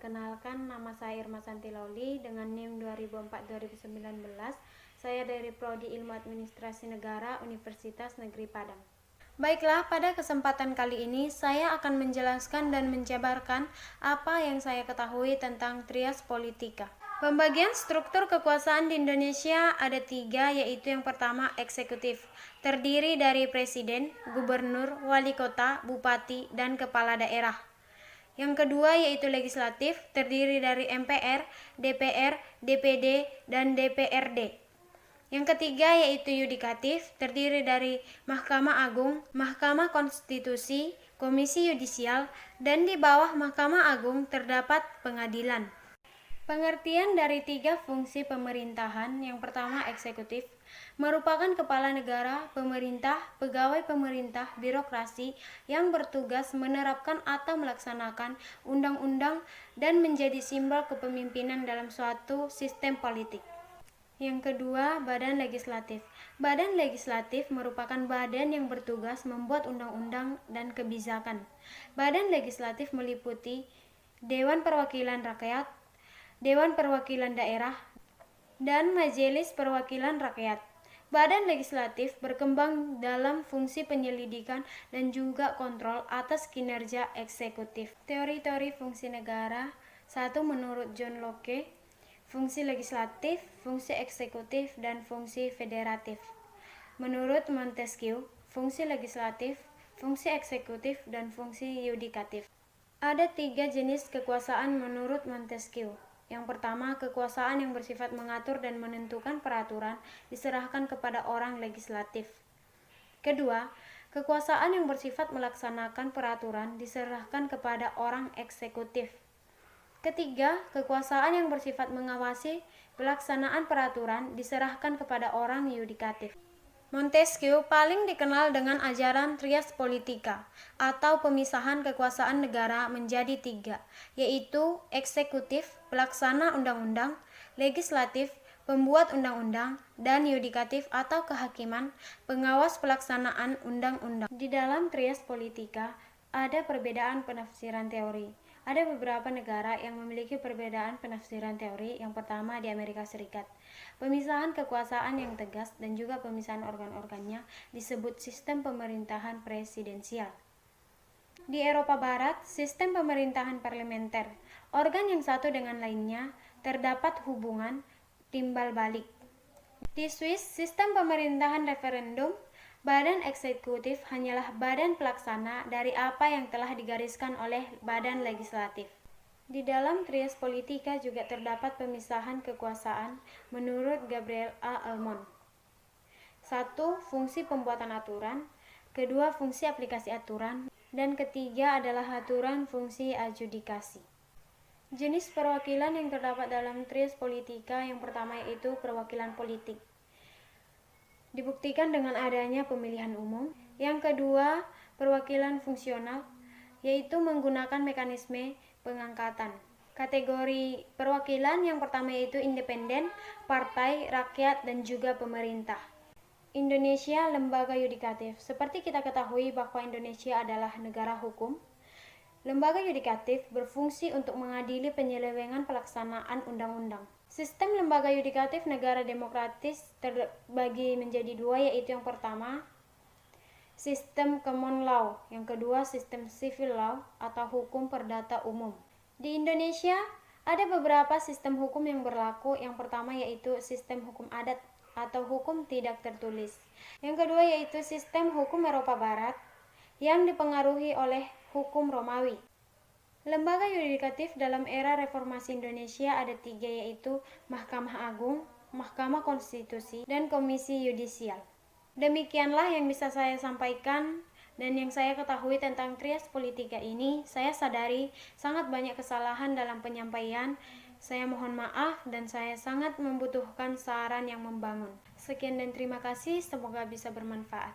Perkenalkan, nama saya Irma Santi Lauli dengan NIM 2004-2019. Saya dari Prodi Ilmu Administrasi Negara Universitas Negeri Padang. Baiklah, pada kesempatan kali ini saya akan menjelaskan dan menjabarkan apa yang saya ketahui tentang trias politika. Pembagian struktur kekuasaan di Indonesia ada 3, yaitu yang pertama eksekutif, terdiri dari presiden, gubernur, wali kota, bupati, dan kepala daerah. Yang kedua yaitu legislatif, terdiri dari MPR, DPR, DPD, dan DPRD. Yang ketiga yaitu yudikatif, terdiri dari Mahkamah Agung, Mahkamah Konstitusi, Komisi Yudisial, dan di bawah Mahkamah Agung terdapat pengadilan. Pengertian dari 3 fungsi pemerintahan, yang pertama eksekutif, merupakan kepala negara, pemerintah, pegawai pemerintah, birokrasi yang bertugas menerapkan atau melaksanakan undang-undang dan menjadi simbol kepemimpinan dalam suatu sistem politik. Yang kedua, badan legislatif. Badan legislatif merupakan badan yang bertugas membuat undang-undang dan kebijakan. Badan legislatif meliputi Dewan Perwakilan Rakyat, Dewan Perwakilan Daerah, dan Majelis Perwakilan Rakyat. Badan legislatif berkembang dalam fungsi penyelidikan dan juga kontrol atas kinerja eksekutif. Teori-teori fungsi negara. 1. Menurut John Locke, fungsi legislatif, fungsi eksekutif, dan fungsi federatif. Menurut Montesquieu, fungsi legislatif, fungsi eksekutif, dan fungsi yudikatif. Ada 3 jenis kekuasaan menurut Montesquieu. Yang pertama, kekuasaan yang bersifat mengatur dan menentukan peraturan diserahkan kepada orang legislatif. Kedua, kekuasaan yang bersifat melaksanakan peraturan diserahkan kepada orang eksekutif. Ketiga, kekuasaan yang bersifat mengawasi pelaksanaan peraturan diserahkan kepada orang yudikatif. Montesquieu paling dikenal dengan ajaran trias politika atau pemisahan kekuasaan negara menjadi 3, yaitu eksekutif, pelaksana undang-undang, legislatif, pembuat undang-undang, dan yudikatif atau kehakiman, pengawas pelaksanaan undang-undang. Di dalam trias politika ada perbedaan penafsiran teori. Ada beberapa negara yang memiliki perbedaan penafsiran teori. Yang pertama di Amerika Serikat. Pemisahan kekuasaan yang tegas dan juga pemisahan organ-organnya disebut sistem pemerintahan presidensial. Di Eropa Barat, sistem pemerintahan parlementer. Organ yang satu dengan lainnya terdapat hubungan timbal balik. Di Swiss, sistem pemerintahan referendum. Badan eksekutif hanyalah badan pelaksana dari apa yang telah digariskan oleh badan legislatif. Di dalam trias politika juga terdapat pemisahan kekuasaan menurut Gabriel A. Almond. 1. Fungsi pembuatan aturan, kedua fungsi aplikasi aturan, dan ketiga adalah aturan fungsi adjudikasi. Jenis perwakilan yang terdapat dalam trias politika yang pertama yaitu perwakilan politik. Dibuktikan dengan adanya pemilihan umum. Yang kedua, perwakilan fungsional, yaitu menggunakan mekanisme pengangkatan. Kategori perwakilan yang pertama yaitu independen, partai, rakyat, dan juga pemerintah. Indonesia, lembaga yudikatif. Seperti kita ketahui bahwa Indonesia adalah negara hukum, lembaga yudikatif berfungsi untuk mengadili penyelewengan pelaksanaan undang-undang. Sistem lembaga yudikatif negara demokratis terbagi menjadi 2, yaitu yang pertama, sistem common law, yang kedua sistem civil law atau hukum perdata umum. Di Indonesia ada beberapa sistem hukum yang berlaku. Yang pertama yaitu sistem hukum adat atau hukum tidak tertulis. Yang kedua yaitu sistem hukum Eropa Barat yang dipengaruhi oleh hukum Romawi. Lembaga yudikatif dalam era reformasi Indonesia ada 3, yaitu Mahkamah Agung, Mahkamah Konstitusi, dan Komisi Yudisial. Demikianlah yang bisa saya sampaikan dan yang saya ketahui tentang trias politika ini. Saya sadari sangat banyak kesalahan dalam penyampaian. Saya mohon maaf dan saya sangat membutuhkan saran yang membangun. Sekian dan terima kasih, semoga bisa bermanfaat.